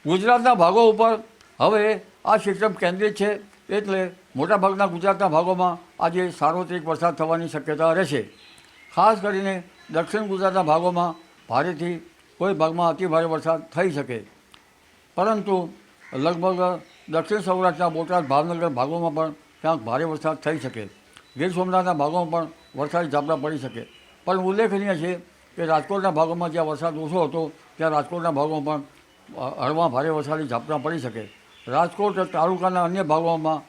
ગુજરાતના ભાગો ઉપર હવે આ સિસ્ટમ કેન્દ્રિત છે, એટલે મોટાભાગના ગુજરાતના ભાગોમાં આજે સાર્વત્રિક વરસાદ થવાની શક્યતા રહેશે. ખાસ કરીને દક્ષિણ ગુજરાતના ભાગોમાં ભારેથી કોઈ ભાગમાં અતિભારે વરસાદ થઈ શકે, પરંતુ લગભગ દક્ષિણ સૌરાષ્ટ્રના બોટાદ, ભાવનગર ભાગોમાં પણ ક્યાંક ભારે વરસાદ થઈ શકે. ગીર સોમનાથના ભાગોમાં પણ વરસાદી ઝાપટા પડી શકે. પણ ઉલ્લેખનીય છે કે રાજકોટના ભાગોમાં જ્યાં વરસાદ ઓછો હતો ત્યાં રાજકોટના ભાગોમાં પણ હળવા ભારે વરસાદી ઝાપટા પડી શકે. રાજકોટ તાલુકાના અન્ય ભાગોમાં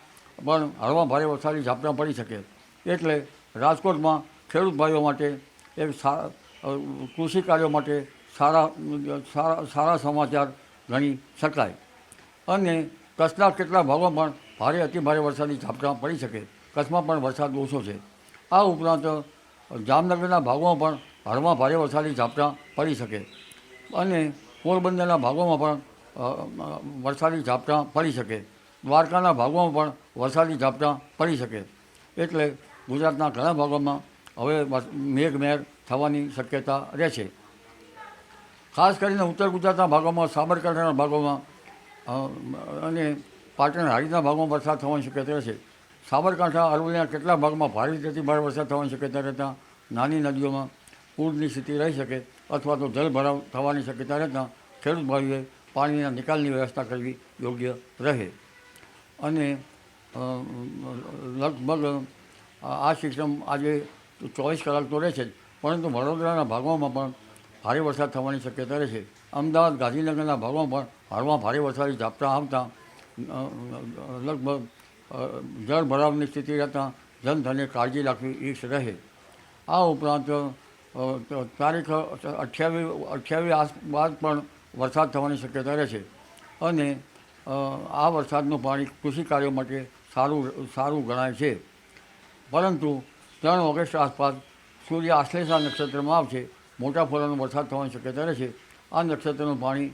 પણ હળવા ભારે વરસાદી ઝાપટા પડી શકે. એટલે રાજકોટમાં ખેડૂત ભાઈઓ માટે એક કૃષિ કાર્યો માટે સારા સમાચાર ગણી શકાય. અને કચ્છના કેટલાક ભાગોમાં પણ ભારે અતિભારે વરસાદી ઝાપટા પડી શકે. કચ્છમાં પણ વરસાદ ઓછો છે. આ ઉપરાંત જામનગરના ભાગોમાં પણ હળવા ભારે વરસાદી ઝાપટા પડી શકે અને પોરબંદરના ભાગોમાં પણ વરસાદી ઝાપટા પડી શકે. દ્વારકાના ભાગોમાં પણ વરસાદી ઝાપટા પડી શકે. એટલે ગુજરાતના ઘણા ભાગોમાં હવે મેઘમહેર થવાની શક્યતા રહેશે. ખાસ કરીને ઉત્તર ગુજરાતના ભાગોમાં, સાબરકાંઠાના ભાગોમાં અને પાટણ હારીના ભાગોમાં વરસાદ થવાની શક્યતા રહેશે. સાબરકાંઠા, અરવલ્લીના કેટલાક ભાગમાં ભારેથી અતિભારે વરસાદ થવાની શક્યતા રહેતા નાની નદીઓમાં પૂરની સ્થિતિ રહી શકે અથવા તો જળભરાવ થવાની શક્યતા રહેતા ખેડૂત ભાઈઓએ પાણીના નિકાલની વ્યવસ્થા કરવી યોગ્ય રહે. અને લગભગ આ સિસ્ટમ આજે 24 કલાક તો રહેશે જ, પરંતુ વડોદરાના ભાગોમાં પણ ભારે વરસાદ થવાની શક્યતા રહેશે. અમદાવાદ, ગાંધીનગરના ભાગોમાં પણ હળવા ભારે વરસાદી ઝાપટા આવતા લગભગ જળભરાવની સ્થિતિ રહેતા જનધને કાળજી રાખવી ઈચ્છ રહે. આ ઉપરાંત તારીખ 28 બાદ પણ વરસાદ થવાની શક્યતા રહેશે. અને આ વરસાદનું પાણી કૃષિ કાર્યો માટે સારું ગણાય છે. પરંતુ 3 ઓગસ્ટ આસપાસ સૂર્ય આશ્લેષા નક્ષત્રમાં આવશે, મોટા ફોલાનો વરસાદ થવાની શક્યતા રહેશે. આ નક્ષત્રનું પાણી,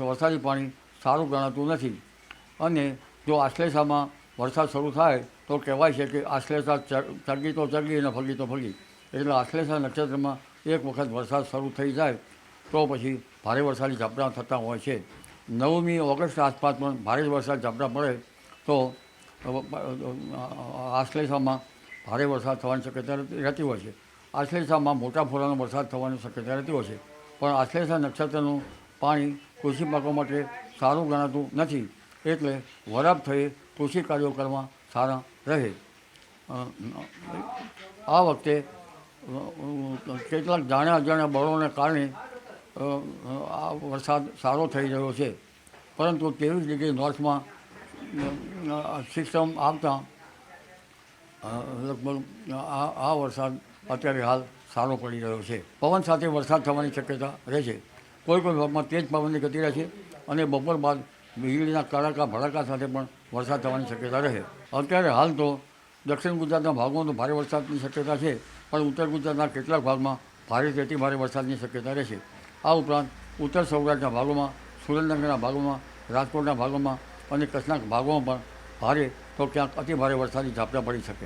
વરસાદી પાણી સારું ગણાતું નથી. અને જો આશ્લેષામાં વરસાદ શરૂ થાય તો કહેવાય છે કે આશ્લેષા ચગી તો ચગી અને ફગી તો ફગી. એટલે આશ્લેષા નક્ષત્રમાં એક વખત વરસાદ શરૂ થઈ જાય તો પછી ભારે વરસાદી ઝાપટા થતા હોય છે. 9મી ઓગસ્ટ આસપાસ પણ ભારે વરસાદ ઝાપટા પડે તો આશ્લેષામાં ભારે વરસાદ થવાની શક્યતા રહેતી હોય છે. આશ્લેષામાં મોટા ફોલાનો વરસાદ થવાની શક્યતા રહેતી હોય છે. પણ આશ્લેષા નક્ષત્રનું પાણી કૃષિ પાકો માટે સારું ગણાતું નથી. એટલે વરાપ થઈ કૃષિ કાર્યો કરવા સારા રહે. આ વખતે કેટલાક જાણ્યા અજાણ્યા બળોને કારણે આ વરસાદ સારો થઈ રહ્યો છે, પરંતુ 23° નોર્થમાં સિસ્ટમ આવતા લગભગ આ વરસાદ અત્યારે હાલ સારો પડી રહ્યો છે. પવન સાથે વરસાદ થવાની શક્યતા રહેશે. કોઈ ભાગમાં તેજ પવનની ગતિ રહેશે અને બપોર બાદ વીજળીના કડાકા ભડાકા સાથે પણ વરસાદ થવાની શક્યતા રહે. અત્યારે હાલ તો દક્ષિણ ગુજરાતના ભાગોમાં તો ભારે વરસાદની શક્યતા છે, પણ ઉત્તર ગુજરાતના કેટલાક ભાગમાં ભારેથી અતિભારે વરસાદની શક્યતા રહેશે. આ ઉપરાંત ઉત્તર સૌરાષ્ટ્રના ભાગોમાં, સુરેન્દ્રનગરના ભાગોમાં, રાજકોટના ભાગોમાં અને કચ્છના ભાગોમાં પણ ભારે તો ક્યાંક અતિભારે વરસાદી ઝાપટા પડી શકે.